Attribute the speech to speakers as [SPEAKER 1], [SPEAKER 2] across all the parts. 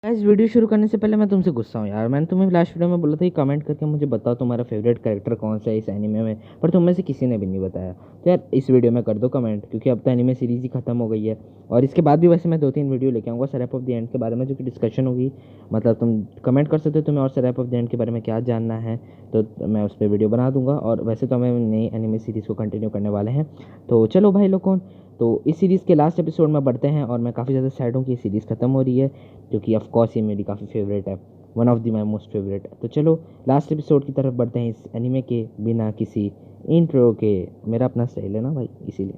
[SPEAKER 1] इस वीडियो शुरू करने से पहले मैं तुमसे गुस्सा हूँ यार। मैंने तुम्हें लास्ट वीडियो में बोला था कि कमेंट करके मुझे बताओ तुम्हारा फेवरेट कैरेक्टर कौन सा है इस एनीमे में, पर तुम में से किसी ने भी नहीं बताया। तो यार इस वीडियो में कर दो कमेंट, क्योंकि अब तो एनीमे सीरीज़ ही खत्म हो गई है। और इसके बाद भी वैसे मैं 2-3 वीडियो लेके आऊँगा सरैप ऑफ द एंड के बारे में, जो कि डिस्कशन होगी। मतलब तुम कमेंट कर सकते हो तुम्हें और सरैप ऑफ द एंड के बारे में क्या जानना है, तो मैं उस पर वीडियो बना दूंगा। और वैसे तो हमें नई एनीमे सीरीज़ को कंटिन्यू करने वाले हैं। तो चलो भाई लोग कौन, तो इस सीरीज़ के लास्ट एपिसोड में बढ़ते हैं। और मैं काफ़ी ज़्यादा सैड हूँ कि ये सीरीज़ खत्म हो रही है, क्योंकि ऑफ कोर्स ये मेरी काफ़ी फेवरेट है, one of the my most favourite. तो चलो लास्ट एपिसोड की तरफ बढ़ते हैं इस एनीमे के बिना किसी इंट्रो के। मेरा अपना स्टाइल है ना भाई, इसीलिए।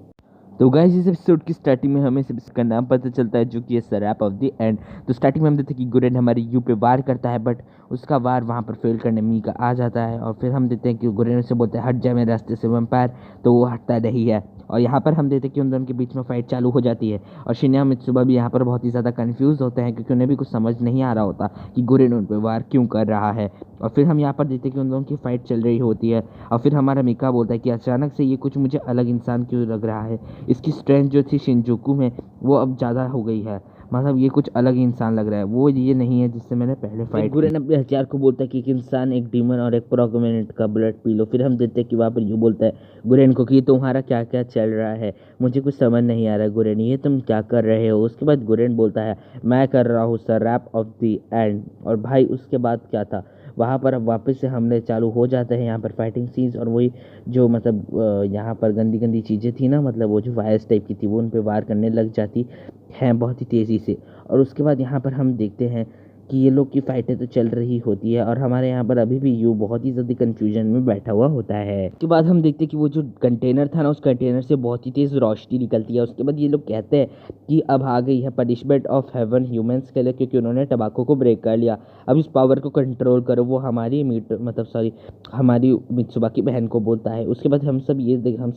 [SPEAKER 1] तो गाइस इस एपिसोड की स्टार्टिंग में हमें सब इसका नाम पता चलता है, जो कि है सरैप ऑफ द एंड। तो स्टार्टिंग में हम देखते हैं कि गुरेन हमारे यू पे वार करता है, बट उसका वार वहाँ पर फेल करने मीका आ जाता है। और फिर हम देखते हैं कि गुरेन से बोलते हैं हट जा मेरे रास्ते से वैम्पायर, तो वो हटता नहीं है। और यहाँ पर हम देखते हैं कि उन दोनों के बीच में फाइट चालू हो जाती है। और शिन्या मित्सुबा भी यहाँ पर बहुत ही ज़्यादा कन्फ्यूज़ होते हैं, क्योंकि उन्हें भी कुछ समझ नहीं आ रहा होता कि गुरेन उन पर वार क्यों कर रहा है। और फिर हम यहाँ पर देखते हैं कि उन दोनों की फाइट चल रही होती है। और फिर हमारा मीका बोलता है कि अचानक से ये कुछ मुझे अलग इंसान क्यों लग रहा है, इसकी स्ट्रेंथ जो थी शिनजुकू में वो अब ज़्यादा हो गई है। मतलब ये कुछ अलग ही इंसान लग रहा है, वो ये नहीं है जिससे मैंने पहले फाइट गुरेन अपने हथियार को बोलता है कि एक इंसान, एक डीमन और एक प्रोगोमेनेंट का ब्लड पी लो। फिर हम देखते हैं कि वहाँ पर यूँ बोलता है गुरेन को कि तुम्हारा क्या क्या चल रहा है, मुझे कुछ समझ नहीं आ रहा गुरेन, ये तुम क्या कर रहे हो। उसके बाद गुरेन बोलता है मैं कर रहा हूँ sir wrap of the end. और भाई उसके बाद क्या था, वहाँ पर अब वापस से हमले चालू हो जाते हैं। यहाँ पर फाइटिंग सीन्स और वही जो मतलब यहाँ पर गंदी गंदी चीज़ें थी ना, मतलब वो जो वायर्स टाइप की थी वो उन पर वार करने लग जाती हैं बहुत ही तेज़ी से। और उसके बाद यहाँ पर हम देखते हैं कि ये लोग की फाइटें तो चल रही होती है, और हमारे यहाँ पर अभी भी यू बहुत ही ज़्यादा कन्फ्यूजन में बैठा हुआ होता है। उसके बाद हम देखते हैं कि वो जो कंटेनर था ना, उस कंटेनर से बहुत ही तेज़ रोशनी निकलती है। उसके बाद ये लोग कहते हैं कि अब आ गई है पनिशमेंट ऑफ हेवन ह्यूमंस के लिए, क्योंकि उन्होंने टबाको को ब्रेक कर लिया। अब इस पावर को कंट्रोल करो, वो हमारी हमारी मित्सुबा की बहन को बोलता है। उसके बाद हम सब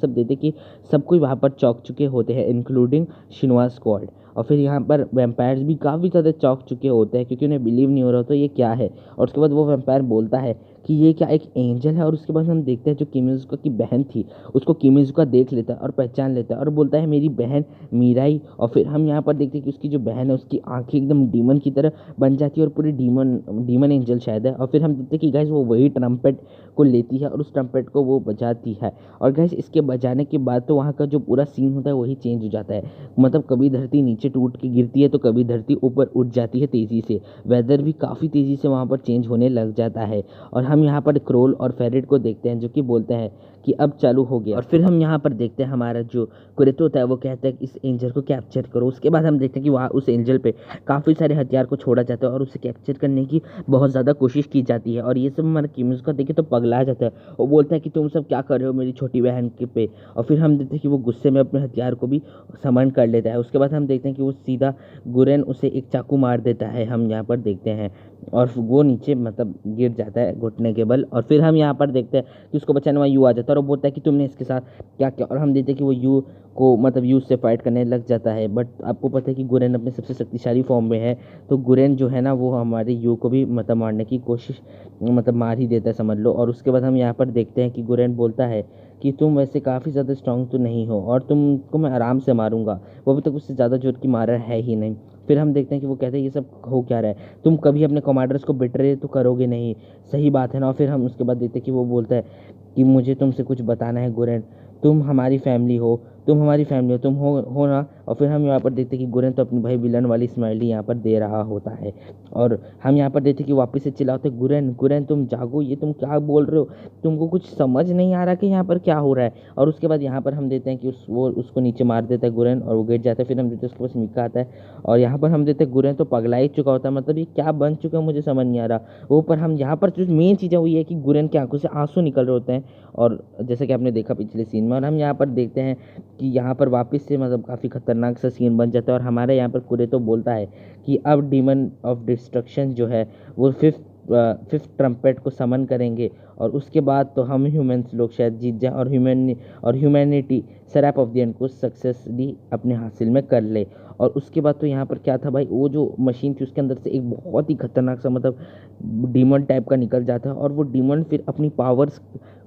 [SPEAKER 1] देखते कि सब कोई वहाँ पर चौंक चुके होते हैं, इंक्लूडिंग शिनवा स्क्वाड। और फिर यहाँ पर वैम्पायर्स भी काफ़ी ज़्यादा चौंक चुके होते हैं, क्योंकि उन्हें बिलीव नहीं हो रहा होता ये क्या है। और उसके बाद वो वैम्पायर बोलता है कि ये क्या एक एंजल है। और उसके बाद हम देखते हैं जो किमिजुका की बहन थी, उसको किमिजुका देख लेता है और पहचान लेता है और बोलता है मेरी बहन मीराई। और फिर हम यहाँ पर देखते हैं कि उसकी जो बहन है उसकी आंखें एकदम डीमन की तरह बन जाती है, और पूरी डीमन एंजल शायद है। और फिर हम देखते हैं कि गाइस वो वही ट्रम्पेट को लेती है और उस ट्रम्पेट को वो बजाती है। और गाइस इसके बजाने के बाद तो वहाँ का जो पूरा सीन होता है वही चेंज हो जाता है। मतलब कभी धरती नीचे टूट के गिरती है, तो कभी धरती ऊपर उठ जाती है तेज़ी से। वेदर भी काफ़ी तेज़ी से वहाँ पर चेंज होने लग जाता है। और हम यहाँ पर क्रोल और फेरिड को देखते हैं, जो कि बोलते हैं कि अब चालू हो गया। और फिर हम यहाँ पर देखते हैं हमारा जो कुरेतो होता है वो कहता है कि इस एंजल को कैप्चर करो। उसके बाद हम देखते हैं कि वहाँ उस एंजल पे काफ़ी सारे हथियार को छोड़ा जाता है और उसे कैप्चर करने की बहुत ज़्यादा कोशिश की जाती है। और ये सब हमारा किमिज़ को देखे तो पगला जाता है। वो बोलता है कि तुम सब क्या कर रहे हो मेरी छोटी बहन के पे। और फिर हम देखते हैं कि वो गुस्से में अपने हथियार को भी समन कर लेता है। उसके बाद हम देखते हैं कि वो सीधा गुरेन उसे एक चाकू मार देता है, हम यहाँ पर देखते हैं। और वो नीचे मतलब गिर जाता है घुटने के बल। और फिर हम यहाँ पर देखते हैं कि उसको बचाने वाला यू आ जाता है, और वो बोलता है कि तुमने इसके साथ क्या किया। और हम देखते हैं कि वो यू को मतलब यू से फाइट करने लग जाता है। बट आपको पता है कि गुरेन अपने सबसे शक्तिशाली फॉर्म में है, तो गुरेन जो है ना वो हमारे यू को भी मतलब मारने की कोशिश मतलब मार ही देता है समझ लो। और उसके बाद हम यहाँ पर देखते हैं कि गुरेन बोलता है कि तुम वैसे काफ़ी ज़्यादा स्ट्रांग तो नहीं हो, और तुमको मैं आराम से मारूंगा, वो अभी तक उससे ज़्यादा जोर की मारा है ही नहीं। फिर हम देखते हैं कि वो कहते हैं ये सब हो क्या रहा है, तुम कभी अपने कमांडर्स को बिट्रे तो करोगे नहीं, सही बात है ना। और फिर हम उसके बाद देखते हैं कि वो बोलता है कि मुझे तुमसे कुछ बताना है गुरेन, तुम हमारी फैमिली हो, तुम हमारी फैमिली हो, तुम हो ना। और फिर हम यहाँ पर देखते हैं कि गुरेन तो अपने भाई विलन वाली स्माइली यहाँ पर दे रहा होता है। और हम यहाँ पर देखते हैं कि वापस से चिल्लाते हैं गुरेन गुरेन तुम जागो, ये तुम क्या बोल रहे हो, तुमको कुछ समझ नहीं आ रहा कि यहाँ पर क्या हो रहा है। और उसके बाद यहाँ पर हम देते हैं कि वो उसको नीचे मार देता है गुरेन, और वो गिर जाता है। फिर हम देते हैं उसके पास मीका आता है, और यहाँ पर हम देते हैं गुरेन तो पगला ही चुका होता है, मतलब ये क्या बन चुका है मुझे समझ नहीं आ रहा। वो पर हम यहाँ पर जो मेन चीज़ है वो ये है कि गुरेन की आंखों से आंसू निकल रहे होते हैं, और जैसे कि आपने देखा पिछले सीन में। और हम यहाँ पर देखते हैं कि यहाँ पर वापस से मतलब काफ़ी खतरनाक सा सीन बन जाता है। और हमारे यहाँ पर कुरेतो बोलता है कि अब डीमन ऑफ डिस्ट्रक्शन जो है वो 5th फिफ्थ ट्रम्पेट को समन करेंगे और उसके बाद तो हम ह्यूमंस लोग शायद जीत जाएं और ह्यूमैनिटी सरैप ऑफ द एंड को सक्सेसफुली अपने हासिल में कर ले। और उसके बाद तो यहाँ पर क्या था भाई, वो जो मशीन थी उसके अंदर से एक बहुत ही खतरनाक सा मतलब डीमन टाइप का निकल जाता है और वो डीमन फिर अपनी पावर्स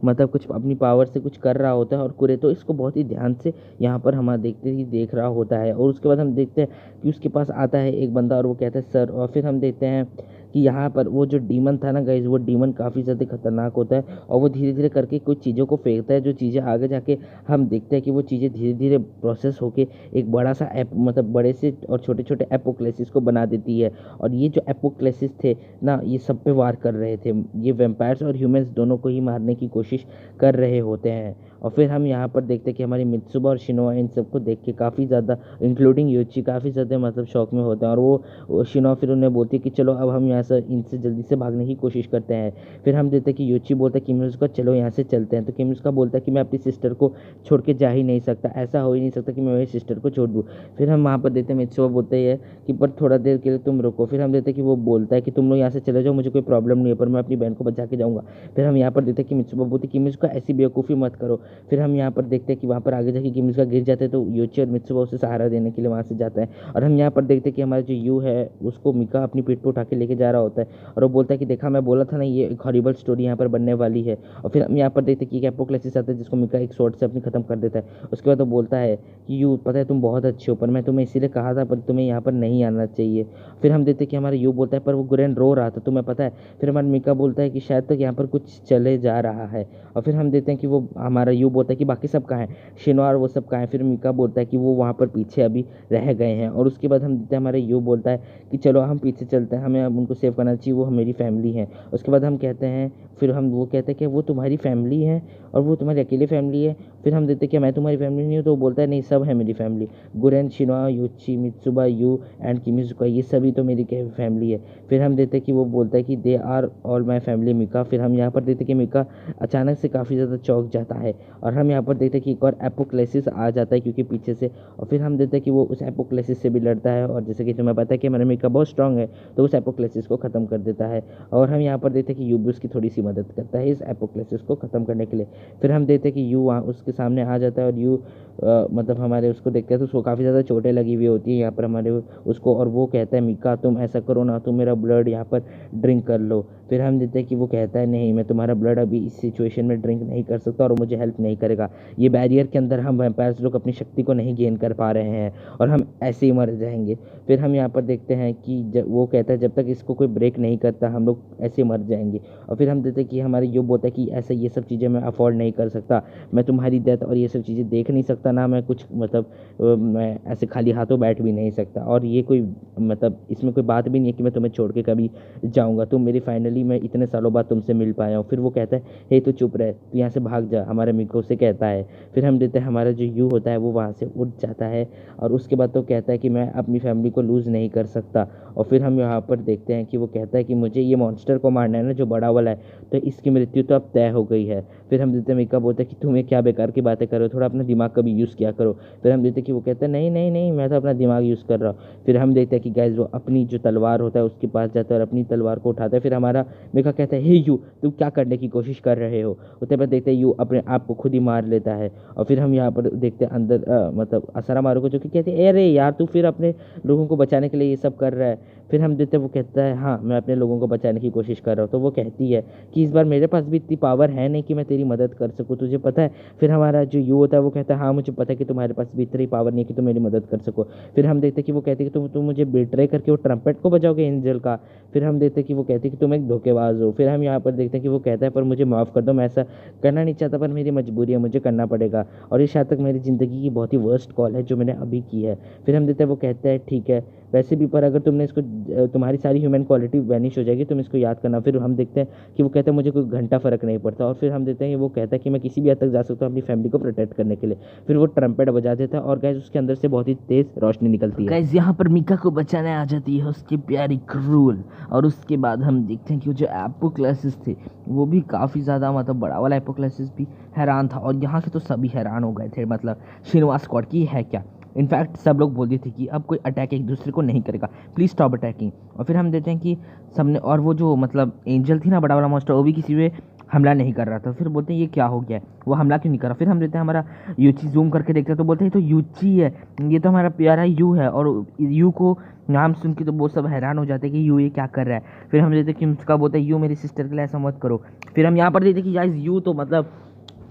[SPEAKER 1] मतलब कुछ अपनी पावर से कुछ कर रहा होता है और कुरेतो इसको बहुत ही ध्यान से यहाँ पर हमारा देखते ही देख रहा होता है। और उसके बाद हम देखते हैं कि उसके पास आता है एक बंदा और वो कहता है सर, और फिर हम देखते हैं कि यहाँ पर वो जो डीमन था ना गाइज, वो डीमन काफ़ी ज़्यादा खतरनाक होता है और वो धीरे धीरे करके कुछ चीज़ों को फेंकता है, जो चीज़ें आगे जाके हम देखते हैं कि वो चीज़ें धीरे धीरे प्रोसेस होके एक बड़ा सा मतलब बड़े से और छोटे छोटे एपोक्लेसिस को बना देती है। और ये जो एपोक्लेसिस थे ना, ये सब पे वार कर रहे थे, ये वेम्पायर्स और ह्यूमंस दोनों को ही मारने की कोशिश कर रहे होते हैं। और फिर हम यहाँ पर देखते हैं कि हमारी मित्सुबा और शिनोआ इन सबको देख के काफ़ी ज़्यादा इंक्लूडिंग योची काफ़ी ज़्यादा मतलब शौक में होते हैं। और वो शिनोआ फिर उन्हें बोलती है कि चलो अब हम यहाँ से इनसे जल्दी से भागने की कोशिश करते हैं। फिर हम देखते हैं कि योची बोलता है किमिजुका चलो यहाँ से चलते हैं, तो किमिजुका बोलता है कि मैं अपनी सिस्टर को छोड़ के जा ही नहीं सकता, ऐसा हो ही नहीं सकता कि मैं मेरी सिस्टर को छोड़ दूँ। फिर हम वहाँ पर देखते हैं मित्सुबा बोलते हैं कि पर थोड़ा देर के लिए तुम रुको। फिर हम देखते हैं कि वो बोलता है कि तुम लोग यहाँ से चले जाओ, मुझे कोई प्रॉब्लम नहीं है, पर मैं अपनी बहन को बचा के जाऊँगा। फिर हम यहाँ पर देखते हैं कि मित्सुबा बोलती है कि मित्सुका ऐसी बेवकूफ़ी मत करो। फिर हम यहाँ पर देखते हैं कि वहाँ पर आगे जाके किमिजुका गिर जाते हैं, तो योची और मित्सुबा उसे सहारा देने के लिए वहाँ से जाता है। और हम यहाँ पर देखते हैं कि हमारा जो यू है उसको मिका अपनी पीठ पर उठा के लेके जा रहा होता है और वो बोलता है कि देखा मैं बोला था ना, ये एक हॉरिबल स्टोरी यहाँ पर बनने वाली है। और फिर हम यहाँ पर देखते हैं कि एक एपोक्लेसिस आता है जिसको मिका एक शॉट से अपनी खत्म कर देता है। उसके बाद वो बोलता है कि यू पता है तुम बहुत अच्छे हो, पर मैं तुम्हें इसीलिए कहा था पर तुम्हें यहाँ पर नहीं आना चाहिए। फिर हम देखते हैं कि हमारा यू बोलता है पर वो गुरेन रो रहा था तुम्हें पता है। फिर हमारा मिका बोलता है कि शायद तक यहाँ पर कुछ चले जा रहा है। और फिर हम देखते हैं कि वो हमारा यू बोलता है कि बाकी सब कहाँ हैं, शिनोआ और वो सब कहाँ हैं। फिर मिका बोलता है कि वो वहाँ पर पीछे अभी रह गए हैं। और उसके बाद हम देखते हैं हमारे यू बोलता है कि चलो हम पीछे चलते हैं, हमें अब उनको सेव करना चाहिए, वो मेरी फैमिली है। उसके बाद हम कहते हैं फिर हम वो कहते हैं कि वो तुम्हारी फैमिली है और वो तुम्हारी अकेली फैमिली है। फिर हम देखते हैं कि मैं तुम्हारी फैमिली नहीं हूँ, तो वो बोलता है नहीं सब है मेरी फैमिली, गुरेन, शिनोआ, योची, मित्सुबा, यू एंड किमिजुका, ये सभी तो मेरी फैमिली है। फिर हम देखते हैं कि वो बोलता है कि they are all my family मिका। फिर हम यहाँ पर देखते हैं कि मिका अचानक से काफ़ी ज़्यादा चौंक जाता है और हम यहाँ पर देखते हैं कि एक और एपोक्लेसिस आ जाता है क्योंकि पीछे से। और फिर हम देखते हैं कि वो उस एपोक्लेसिस से भी लड़ता है और जैसे कि तुम्हें पता है कि हमारा मिका बहुत स्ट्रांग है, तो उस एपोक्लेसिस को ख़त्म कर देता है। और हम यहाँ पर देखते हैं कि यू भी उसकी थोड़ी सी मदद करता है इस एपोक्लेसिस को ख़त्म करने के लिए। फिर हम देखते हैं कि यू वहाँ उसके सामने आ जाता है और यू मतलब हमारे उसको देखते हैं तो उसको काफ़ी ज़्यादा चोटें लगी हुई होती है यहाँ पर हमारे उसको, और वो कहता है मिका तुम ऐसा करो ना, तुम मेरा ब्लड यहाँ पर ड्रिंक कर लो। फिर हम देखते हैं कि वो कहता है नहीं मैं तुम्हारा ब्लड अभी इस सिचुएशन में ड्रिंक नहीं कर सकता और मुझे हेल्प नहीं करेगा, ये बैरियर के अंदर हम वैम्पायर्स लोग अपनी शक्ति को नहीं गेन कर पा रहे हैं और हम ऐसे ही मर जाएंगे। फिर हम यहाँ पर देखते हैं कि वो कहता है जब तक इसको कोई ब्रेक नहीं करता हम लोग ऐसे मर जाएंगे। और फिर हम देखते हैं कि हमारे यो बोलता है कि ऐसा ये सब चीज़ें मैं अफोर्ड नहीं कर सकता, मैं तुम्हारी डेथ और ये सब चीज़ें देख नहीं सकता ना, मैं कुछ मतलब मैं ऐसे खाली हाथों बैठ भी नहीं सकता और ये कोई मतलब इसमें कोई बात भी नहीं है कि मैं तुम्हें छोड़ के कभी जाऊँगा, तुम मेरी फाइनली मैं इतने सालों बाद तुमसे मिल पाया हूँ। फिर वो कहता है हे तो चुप रहे, तू यहाँ से भाग जा, हमारे मिको से कहता है। फिर हम देखते हैं हमारा जो यू होता है वो वहाँ से उठ जाता है और उसके बाद तो कहता है कि मैं अपनी फैमिली को लूज़ नहीं कर सकता। और फिर हम यहाँ पर देखते हैं कि वो कहता है कि मुझे ये मॉन्स्टर को मारना है ना जो बड़ा वाला है, तो इसकी मृत्यु तो अब तय हो गई है। फिर हम देखते हैं मिका बोलता है कि तुम्हें क्या बेकार की बातें करो, थोड़ा अपना दिमाग का भी यूज़ किया करो। फिर हम देखते हैं कि वो कहता है नहीं नहीं नहीं मैं तो अपना दिमाग यूज़ कर रहा हूँ। फिर हम देखते हैं कि गैस वो अपनी जो तलवार होता है उसके पास जाता है और अपनी तलवार को उठाता है। फिर हमारा मिका कहता है हे यू तुम क्या करने की कोशिश कर रहे हो। उसके बाद देखते हैं यू अपने आप को खुद ही मार लेता है। और फिर हम यहाँ पर देखते हैं अंदर मतलब असारा मारू को जो कि कहते हैं अरे यार तू फिर अपने लोगों को बचाने के लिए ये सब कर रहा है। फिर हम देखते हैं वो कहता है हाँ मैं अपने लोगों को बचाने की कोशिश कर रहा हूँ। तो वो कहती है कि इस बार मेरे पास भी इतनी पावर है नहीं कि मैं तेरी मदद कर सकूँ, तुझे पता है। फिर हमारा जो यू होता है वो कहता है हाँ मुझे पता है कि तुम्हारे पास भी इतनी पावर नहीं है कि तुम मेरी मदद कर सको। फिर हम देखते हैं कि वो कहते हैं कि तुम मुझे बेट्रे करके वो ट्रम्पेट को बजाओगे एंजल का। फिर हम देखते हैं कि वो कहते हैं कि तुम एक धोखेबाज हो। फिर हम यहाँ पर देखते हैं कि वो कहता है पर मुझे माफ़ कर दो, मैं ऐसा करना नहीं चाहता पर मेरी मजबूरी है, मुझे करना पड़ेगा और ये शायद तक मेरी ज़िंदगी की बहुत ही वर्स्ट कॉल है जो मैंने अभी की है। फिर हम देखते हैं वो कहता है ठीक है वैसे भी पर अगर तुमने इसको तुम्हारी सारी ह्यूमन क्वालिटी वैनिश हो जाएगी, तुम इसको याद करना। फिर हम देखते हैं कि वो कहता है मुझे कोई घंटा फ़र्क नहीं पड़ता। और फिर हम देखते हैं कि वो कहता है कि मैं किसी भी हद तक जा सकता हूँ अपनी फैमिली को प्रोटेक्ट करने के लिए। फिर वो ट्रम्पेट बजा देता है और गैस उसके अंदर से बहुत ही तेज़ रोशनी निकलती है।
[SPEAKER 2] गाइस यहाँ पर मिका को बचाने आ जाती है उसकी प्यारी क्रूल। और उसके बाद हम देखते हैं कि वो जो एपोक्लेसिस थे वो भी काफ़ी ज़्यादा मतलब बड़ा वाला एपोक्लेसिस भी हैरान था और यहाँ के तो सभी हैरान हो गए थे, मतलब शिनोआ स्क्वाड की है क्या।
[SPEAKER 1] इनफैक्ट सब लोग बोलते थे कि अब कोई अटैक एक दूसरे को नहीं करेगा, प्लीज़ स्टॉप अटैकिंग। और फिर हम देखते हैं कि सबने, और वो जो मतलब एंजल थी ना, बड़ा वाला मॉन्स्टर, वो भी किसी पे हमला नहीं कर रहा था। फिर बोलते हैं ये क्या हो गया है, वो हमला क्यों नहीं कर रहा। फिर हम देखते हैं हमारा यूची जूम करके देखते हैं तो बोलते हैं ये तो यूची है, ये तो हमारा प्यारा यू है। और यू को नाम सुन के तो वो सब हैरान हो जाते हैं कि यू ये क्या कर रहा है। फिर हम देखते हैं कि उसका बोलता है यू मेरी सिस्टर के लिए ऐसा मत करो। फिर हम यहाँ पर देखते हैं कि गाइस यू तो मतलब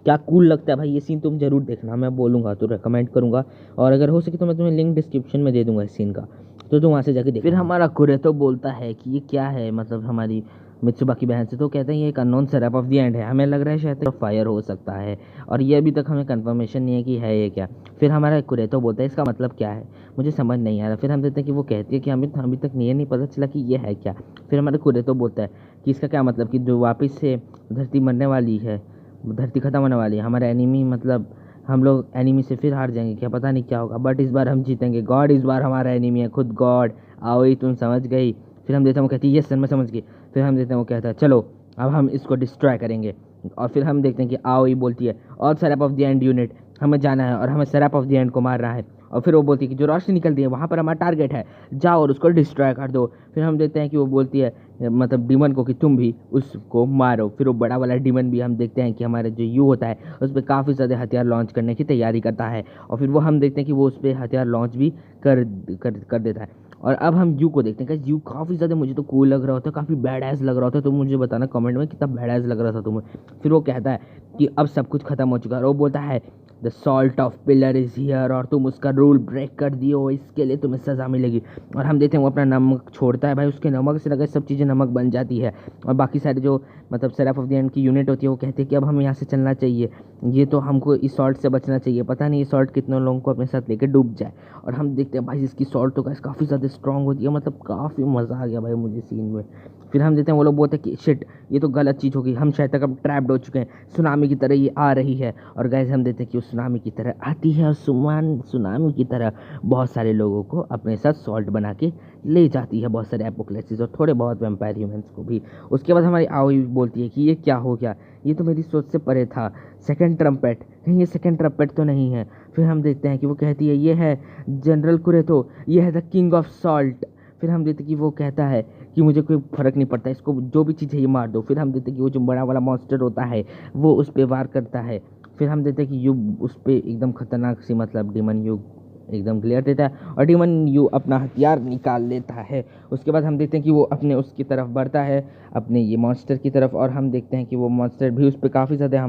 [SPEAKER 1] क्या कूल लगता है भाई, ये सीन तुम जरूर देखना, मैं बोलूँगा तो रेकमेंड करूँगा, और अगर हो सके तो मैं तुम्हें लिंक डिस्क्रिप्शन में दे दूँगा इस सीन का, तो तुम वहाँ से जाके देख।
[SPEAKER 2] फिर हमारा कुरेतो बोलता है कि ये क्या है, मतलब हमारी मित्सुबा की बहन से, तो कहते हैं ये एक unknown Sherap of the and है, हमें लग रहा है शायद फायर हो सकता है, और ये अभी तक हमें कंफर्मेशन नहीं है कि है ये क्या। फिर हमारा कुरेतो बोलता है इसका मतलब क्या है, मुझे समझ नहीं आ रहा। फिर हम देखते हैं कि वो कहती है कि हमें अभी तक ये नहीं पता चला कि ये है क्या। फिर हमारा कुरेतो बोलता है कि इसका क्या मतलब, कि जो वापस से धरती मरने वाली है, धरती खत्म होने वाली है, हमारा एनिमी, मतलब हम लोग एनिमी से फिर हार जाएंगे क्या, पता नहीं क्या होगा, बट इस बार हम जीतेंगे, गॉड इस बार हमारा एनिमी है, खुद गॉड। आओ ही तुम समझ गई। फिर हम देते हैं वो कहती है यस सर मैं समझ गई। फिर हम देते हैं वो कहता है चलो अब हम इसको डिस्ट्रॉय करेंगे। और फिर हम देखते हैं कि आओ ही बोलती है और Sherap of the and unit, हमें जाना है और हमें सेराप ऑफ द एंड को मारना है। और फिर वो बोलती है कि जो रोशनी निकलती है वहाँ पर हमारा टारगेट है, जाओ और उसको डिस्ट्रॉय कर दो। फिर हम देखते हैं कि वो बोलती है मतलब डीमन को कि तुम भी उसको मारो। फिर वो बड़ा वाला डीमन भी हम देखते हैं कि हमारे जो यू होता है उस पर काफ़ी ज़्यादा हथियार लॉन्च करने की तैयारी करता है, और फिर वो हम देखते हैं कि वो उस पर हथियार लॉन्च भी कर देता है। और अब हम यू को देखते हैं कि यू काफ़ी ज़्यादा मुझे तो कूल लग रहा होता है, काफ़ी बैड एस लग रहा होता है, तो मुझे बताना कमेंट में कितना बैड एस लग रहा था तुम्हें। फिर वो कहता है कि अब सब कुछ खत्म हो चुका है, और वो बोलता है the salt of pillar is here, और तुम उसका रूल ब्रेक कर दियो, इसके लिए तुम्हें सज़ा मिलेगी। और हम देखते हैं वो अपना नमक छोड़ता है भाई, उसके नमक से लगा सब चीज़ें नमक बन जाती है। और बाकी सारे जो मतलब सेराफ ऑफ द एंड की यूनिट होती है वो कहते हैं कि अब हमें यहाँ से चलना चाहिए, ये तो हमको इस सॉल्ट से बचना चाहिए, पता नहीं ये सॉल्ट कितने लोगों को अपने साथ लेकर डूब जाए। और हम देखते हैं भाई इसकी सॉल्ट तो काफ़ी ज़्यादा स्ट्रॉन्ग होती है, मतलब काफ़ी मज़ा आ गया भाई मुझे सीन में। फिर हम देखते हैं वो लोग बोलते हैं कि शिट ये तो गलत चीज़ होगी, हम शायद तक अब ट्रैप्ड हो चुके हैं, सुनामी की तरह ये आ रही है। और गाइस हम देखते हैं कि वो सुनामी की तरह आती है और सुनामी की तरह बहुत सारे लोगों को अपने साथ सॉल्ट बना के ले जाती है, बहुत सारे एपोक्लेसिस और थोड़े बहुत वेम्पायर ह्यूमंस को भी। उसके बाद हमारी आओई बोलती है कि ये क्या हो गया, ये तो मेरी सोच से परे था, सेकंड ट्रम्पेट, कहीं ये सेकंड ट्रम्पेट तो नहीं है। फिर हम देखते हैं कि वो कहती है ये है जनरल कुरेतो, ये है द किंग ऑफ सॉल्ट। फिर हम देखते हैं कि वो कहता है कि मुझे कोई फ़र्क नहीं पड़ता, इसको जो भी चीज़ है ये मार दो। फिर हम देखते हैं कि वो जो बड़ा वाला मॉन्स्टर होता है वो उस पर वार करता है। फिर हम देखते हैं कि यू उस पर एकदम खतरनाक सी मतलब डीमन यू एकदम क्लियर देता है, और डीमन यू अपना हथियार निकाल लेता है। उसके बाद हम देखते हैं कि वो अपने उसकी तरफ बढ़ता है, अपने ये मॉन्स्टर की तरफ, और हम देखते हैं कि वो मॉन्स्टर भी उस पर काफ़ी ज़्यादा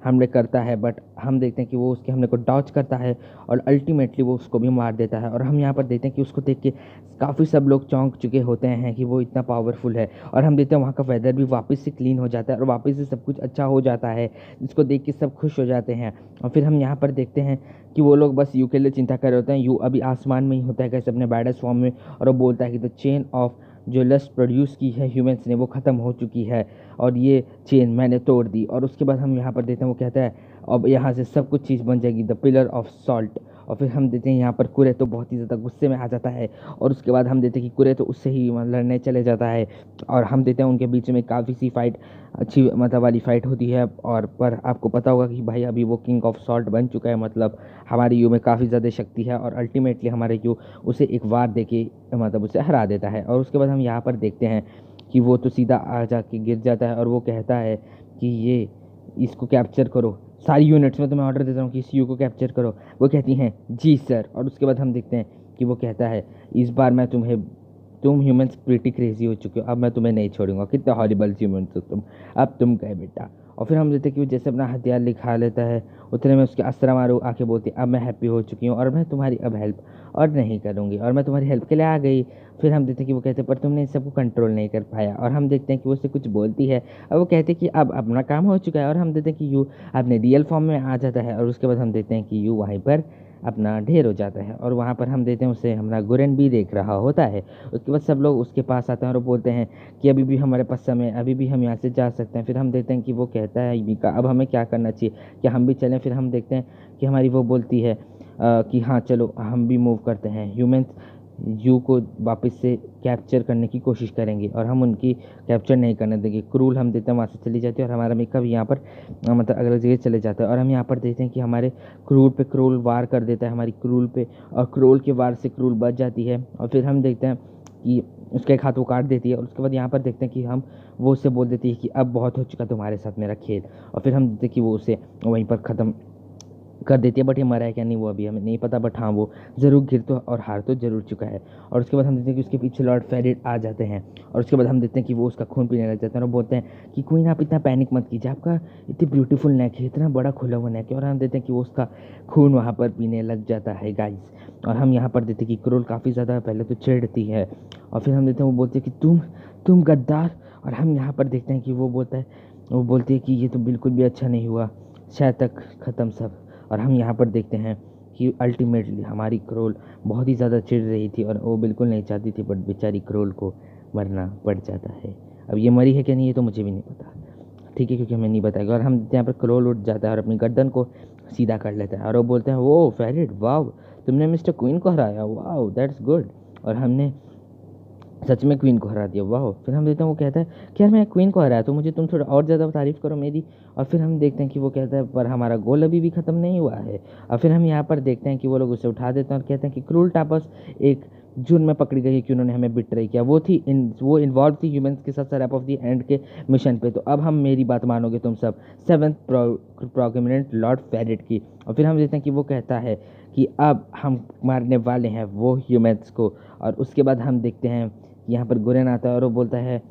[SPEAKER 2] हमले करता है, बट हम देखते हैं कि वो उसके हमले को डॉच करता है और अल्टीमेटली वो उसको भी मार देता है। और हम यहाँ पर देखते हैं कि उसको देख के काफ़ी सब लोग चौंक चुके होते हैं कि वो इतना पावरफुल है। और हम देखते हैं वहाँ का वेदर भी वापस से क्लीन हो जाता है और वापस से सब कुछ अच्छा हो जाता है, जिसको देख के सब खुश हो जाते हैं। और फिर हम यहाँ पर देखते हैं कि वो लोग बस यू के लिए चिंता कर रहे होते हैं। यू अभी आसमान में ही होता है कैसे अपने बैडस फॉर्म में, और वो बोलता है कि द चेन ऑफ जो लस्ट प्रोड्यूस की है ह्यूमंस ने वो ख़त्म हो चुकी है, और ये चेन मैंने तोड़ दी। और उसके बाद हम यहाँ पर देते हैं वो कहता है अब यहाँ से सब कुछ चीज़ बन जाएगी, द पिलर ऑफ सॉल्ट। और फिर हम देते हैं यहाँ पर कुरे तो बहुत ही ज़्यादा गुस्से में आ जाता है, और उसके बाद हम देते हैं कि कुरे तो उससे ही लड़ने चले जाता है, और हम देते हैं उनके बीच में काफ़ी सी फाइट अच्छी मतलब वाली फाइट होती है। और पर आपको पता होगा कि भाई अभी वो किंग ऑफ सॉल्ट बन चुका है, मतलब हमारे यू में काफ़ी ज़्यादा शक्ति है, और अल्टीमेटली हमारे यू उसे एक वार दे के मतलब उसे हरा देता है। और उसके बाद हम यहाँ पर देखते हैं कि वो तो सीधा आ जाके गिर जाता है, और वो कहता है कि ये इसको कैप्चर करो, सारी यूनिट्स में तो मैं ऑर्डर देता हूँ कि इस यू को कैप्चर करो। वो कहती हैं जी सर। और उसके बाद हम देखते हैं कि वो कहता है इस बार मैं तुम ह्यूमंस प्रीटी क्रेजी हो चुके हो, अब मैं तुम्हें नहीं छोड़ूंगा, कितने हॉरिबल ह्यूमंस हो तुम, अब तुम गए बेटा। और फिर हम देखते हैं कि वो जैसे अपना हथियार लिखा लेता है, उतने में उसके अस्त्र मारू आके बोलती अब मैं हैप्पी हो चुकी हूँ और मैं तुम्हारी अब हेल्प और नहीं करूँगी, और मैं तुम्हारी हेल्प के लिए आ गई। फिर हम देखते हैं कि वो कहते हैं पर तुमने इस सबको कंट्रोल नहीं कर पाया, और हम देखते हैं कि वो उससे कुछ बोलती है, और वो कहते हैं कि अब अपना काम हो चुका है। और हम देखते हैं कि यू अपने रियल फॉर्म में आ जाता है, और उसके बाद हम देखते हैं कि यू वहीं पर अपना ढेर हो जाता है, और वहाँ पर हम देते हैं उसे हमारा गुरेन भी देख रहा होता है। उसके बाद सब लोग उसके पास आते हैं और वो बोलते हैं कि अभी भी हमारे पास समय, अभी भी हम यहाँ से जा सकते हैं। फिर हम देखते हैं कि वो कहता है मीका अब हमें क्या करना चाहिए, क्या हम भी चलें। फिर हम देखते हैं कि हमारी वो बोलती है कि हाँ चलो हम भी मूव करते हैं। ह्यूमंस
[SPEAKER 1] यू को वापस से कैप्चर करने की कोशिश करेंगे और हम उनकी कैप्चर नहीं करने देंगे। क्रूल हम देते हैं वहाँ से चली जाती है और हमारा मिका भी यहाँ पर मतलब अलग जगह चले जाता है। और हम यहाँ पर देखते हैं कि हमारे क्रूल पे क्रूल वार कर देता है हमारी क्रूल पे, और क्रूल के वार से क्रूल बच जाती है। और फिर हम देखते हैं कि उसका एक हाथ वो काट देती है। और उसके बाद यहाँ पर देखते हैं कि वो उससे बोल देती है कि अब बहुत हो चुका तुम्हारे साथ मेरा खेल। और फिर हम देखते हैं कि वो उसे वहीं पर ख़त्म कर देती है। बट ये मरा है क्या नहीं वो अभी हमें नहीं पता, बट हाँ वो ज़रूर गिर तो और हार तो जरूर चुका है। और उसके बाद हम देखते हैं कि उसके पीछे लॉर्ड फेरिड आ जाते हैं। और उसके बाद हम देखते हैं कि वो उसका खून पीने लग जाते हैं और बोलते हैं कि क्वीन आप इतना पैनिक मत कीजिए, आपका इतनी ब्यूटीफुल नेक है, इतना बड़ा खुला हुआ नेक है। और हम देखते हैं कि वो उसका खून वहाँ पर पीने लग जाता है गाइस। और हम यहाँ पर देखते हैं कि क्रोल काफ़ी ज़्यादा पहले तो चिढ़ती है और फिर हम देखते हैं वो बोलते हैं कि तुम गद्दार। और हम यहाँ पर देखते हैं कि वो बोलती है कि ये तो बिल्कुल भी अच्छा नहीं हुआ, शायद तक ख़त्म सब। और हम यहाँ पर देखते हैं कि अल्टीमेटली हमारी क्रोल बहुत ही ज़्यादा चिढ़ रही थी और वो बिल्कुल नहीं चाहती थी, बट बेचारी क्रोल को मरना पड़ जाता है। अब ये मरी है क्या नहीं ये तो मुझे भी नहीं पता, ठीक है, क्योंकि हमें नहीं बताएगा। और हम यहाँ पर क्रोल उठ जाता है और अपनी गर्दन को सीधा कर लेता है और वो बोलते हैं वो फेरिड वाओ तुमने मिस्टर क्वीन को हराया, वाओ दैट्स गुड। और हमने सच में क्वीन को हरा दिया, वाह। फिर हम देखते हैं वो कहता है कि यार मैं क्वीन को हराया तो मुझे तुम थोड़ा और ज़्यादा तारीफ़ करो मेरी। और फिर हम देखते हैं कि वो कहता है पर हमारा गोल अभी भी ख़त्म नहीं हुआ है। और फिर हम यहाँ पर देखते हैं कि वो लोग उसे उठा देते हैं और कहते हैं कि क्रूल टापस एक जुर्म में पकड़ी गई है कि उन्होंने हमें बिट्रे किया, वो इन्वॉल्व थी ह्यूमंस के साथ रैप ऑफ द एंड के मिशन पे। तो अब हम मेरी बात मानोगे तुम सब, 7th प्रोमिनेंट लॉर्ड फेरिड की। और फिर हम देखते हैं कि वो कहता है कि अब हम मारने वाले हैं वो ह्यूमंस को। और उसके बाद हम देखते हैं यहाँ पर गुरेन आता है और वो बोलता है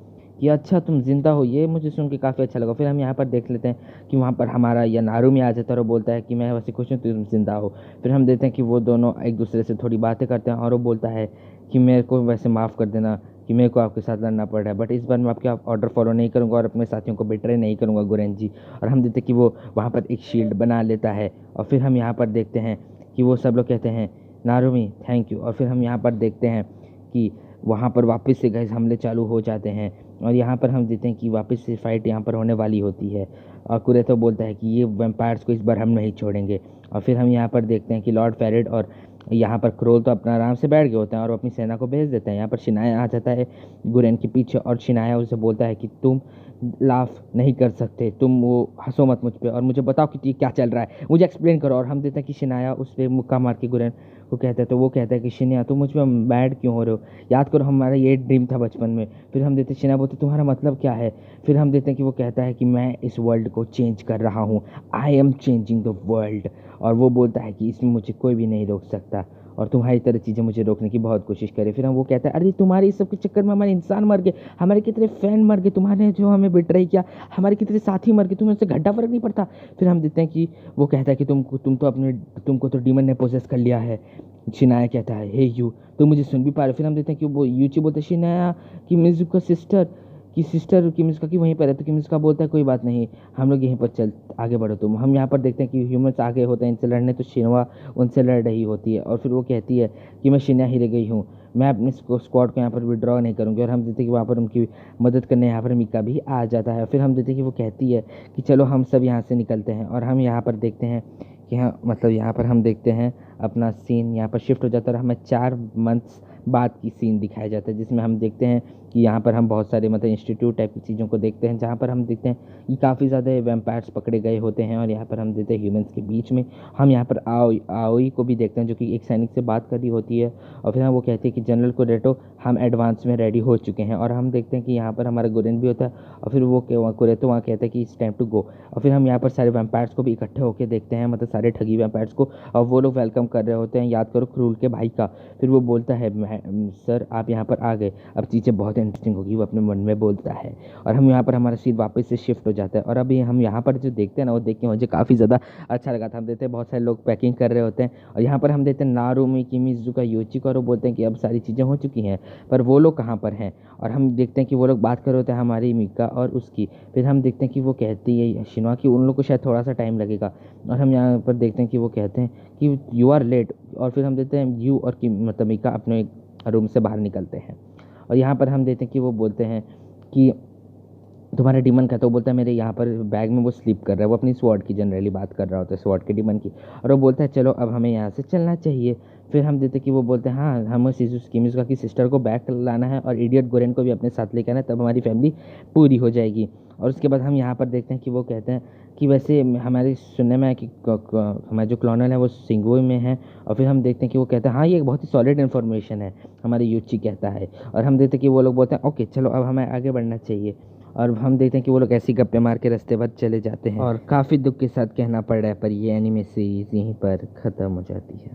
[SPEAKER 1] कि अच्छा तुम जिंदा हो, ये मुझे सुन के काफ़ी अच्छा लगा। फिर हम यहाँ पर देख लेते हैं कि वहाँ पर हमारा या नारुमी आ जाता है और वो बोलता है कि मैं वैसे खुश हूँ तुम जिंदा हो। फिर हम देखते हैं कि वो दोनों एक दूसरे से थोड़ी बातें करते हैं और वो बोलता है कि मेरे को वैसे माफ़ कर देना कि मेरे को आपके साथ लड़ना पड़ रहा है, बट इस बार मैं आपके ऑर्डर फॉलो नहीं करूँगा और अपने साथियों को बिट्रे नहीं करूँगा गुरेन जी। और हम देखते हैं कि वो वहाँ पर एक शील्ड बना लेता है। और फिर हम यहाँ पर देखते हैं कि वो सब लोग कहते हैं नारुमी थैंक यू। और फिर हम यहाँ पर देखते हैं कि वहाँ पर वापस से गैस हमले चालू हो जाते हैं। और यहाँ पर हम देखते हैं कि वापस से फाइट यहाँ पर होने वाली होती है और कुरेतो बोलता है कि ये वैम्पायर्स को इस बार हम नहीं छोड़ेंगे। और फिर हम यहाँ पर देखते हैं कि लॉर्ड फेरिड और यहाँ पर क्रोल तो अपना आराम से बैठ गए होते हैं और वो अपनी सेना को भेज देते हैं। यहाँ पर शिनाया आ जाता है गुरेन के पीछे और शिनाया उसे बोलता है कि तुम लाफ नहीं कर सकते, तुम वो हंसो मत मुझ पे और मुझे बताओ कि ये क्या चल रहा है, मुझे एक्सप्लेन करो। और हम देखते हैं कि शिनाया उस पर मुक्का मार के गुरेन को कहता है, तो वो कहता है कि शिनाया तुम मुझ पर बैड क्यों हो रहे हो, याद करो हमारा ये ड्रीम था बचपन में। फिर हम देखते हैं शिनाया बोलते तुम्हारा मतलब क्या है। फिर हम देखते हैं कि वो कहता है कि मैं इस वर्ल्ड को चेंज कर रहा हूँ, I am changing the world. और वो बोलता है कि इसमें मुझे कोई भी नहीं रोक सकता और तुम्हारी तरह चीज़ें मुझे रोकने की बहुत कोशिश करे। फिर हम वो कहता है अरे तुम्हारे इस सब के चक्कर में हमारे इंसान मर गए, हमारे कितने फैन मर गए, तुम्हारे जो हमें बिट्रे किया हमारे कितने साथी मर गए, तुम्हें उससे घंटा फर्क नहीं पड़ता। फिर हम देखते हैं कि वो कहता है कि तुमको तो डीमन ने पोसेस कर लिया है। शिनाया कहता है हे यू तुम मुझे सुन भी पा रहे हो। फिर हम देखते हैं कि वो यूची बोलते हैं शिनाया कि मिजुका सिस्टर किमिज़ुका की वहीं पर है। तो किमिज़ुका बोलता है कोई बात नहीं हम लोग यहीं पर चल आगे बढ़ो तुम। हम यहाँ पर देखते हैं कि ह्यूमंस आगे होते हैं इनसे लड़ने, तो शिनवा उनसे लड़ रही होती है और फिर वो कहती है कि मैं शिन्या ही रह गई हूँ, मैं अपने स्क्वाड को यहाँ पर विड्रॉ नहीं करूँगी। और हम देखते हैं कि वहाँ पर उनकी मदद करने यहाँ पर मिका भी आ जाता है। फिर हम देखते हैं कि वो कहती है कि चलो हम सब यहाँ से निकलते हैं। और हम यहाँ पर देखते हैं कि हाँ मतलब यहाँ पर हम देखते हैं अपना सीन यहाँ पर शिफ्ट हो जाता है और हमें 4 मंथ्स बाद की सीन दिखाया जाता है, जिसमें हम देखते हैं कि यहाँ पर हम बहुत सारे मतलब इंस्टीट्यूट टाइप की चीज़ों को देखते हैं, जहाँ पर हम देखते हैं कि काफ़ी ज़्यादा वैम्पायर्स पकड़े गए होते हैं। और यहाँ पर हम देखते हैं ह्यूमंस के बीच में हम यहाँ पर आओई को भी देखते हैं जो कि एक सैनिक से बात कर रही होती है। और फिर हम वो कहते हैं कि जनरल कुरेटो हम एडवांस में रेडी हो चुके हैं। और हम देखते हैं कि यहाँ पर हमारा गुरेन भी होता है और फिर वो कुरेटो वहाँ कहता है कि इट्स टाइम टू गो। और फिर हम यहाँ पर सारे वैम्पायर्स को भी इकट्ठे होकर देखते हैं, मतलब सारे ठगी वैम्पायर्स को, और वो लोग वेलकम कर रहे होते हैं, याद करो क्रूल के भाई का। फिर वो बोलता है सर आप यहाँ पर आ गए, अब चीज़ें बहुत इंटरेस्टिंग होगी, वो अपने मन में बोलता है। और हम यहाँ पर हमारा सीट वापस से शिफ्ट हो जाता है और अभी हम यहाँ पर जो देखते हैं ना वो देख के मुझे काफ़ी ज़्यादा अच्छा लगा था। हम देखते हैं बहुत सारे लोग पैकिंग कर रहे होते हैं और यहाँ पर हम देखते हैं नारुमी किमिज़ुका योचिका, और वो बोलते हैं कि अब सारी चीज़ें हो चुकी हैं पर वो लोग कहाँ पर हैं। और हम देखते हैं कि वो लोग बात कर रहे होते हैं हमारी मिका और उसकी। फिर हम देखते हैं कि वो कहती है शिनवा कि उन लोग को शायद थोड़ा सा टाइम लगेगा। और हम यहाँ पर देखते हैं कि वो कहते हैं कि यू आर लेट। और फिर हम देखते हैं यू और मतलब मिका अपने रूम से बाहर निकलते हैं और यहाँ पर हम देखते हैं कि वो बोलते हैं कि तुम्हारा डीमन का, तो वो बोलता है मेरे यहाँ पर बैग में वो स्लिप कर रहा है, वो अपनी स्वॉर्ड की जनरली बात कर रहा होता है, स्वॉर्ड के डीमन की। और वो बोलता है चलो अब हमें यहाँ से चलना चाहिए।
[SPEAKER 2] फिर हम देखते कि वो बोलते हैं हाँ हमें किमिज़ुका की सिस्टर को बैक लाना है और इडियट गोरेन को भी अपने साथ लेकर आना है, तब हमारी फैमिली पूरी हो जाएगी। और उसके बाद हम यहाँ पर देखते हैं कि वो कहते हैं कि वैसे हमारे सुनने में है कि हमारे जो क्लोनल है वो सिंगुए में है। और फिर हम देखते हैं कि वो कहते हैं हाँ ये एक बहुत ही सॉलिड इन्फॉर्मेशन है, हमारे यूची कहता है। और हम देखते हैं कि वो लोग बोलते हैं ओके चलो अब हमें आगे बढ़ना चाहिए। और हम देखते हैं कि वो लोग ऐसी गप्पे मार के रास्ते भर चले जाते हैं और काफ़ी दुख के साथ कहना पड़ रहा है पर ये एनिमे सीरीज़ यहीं पर ख़त्म हो जाती है।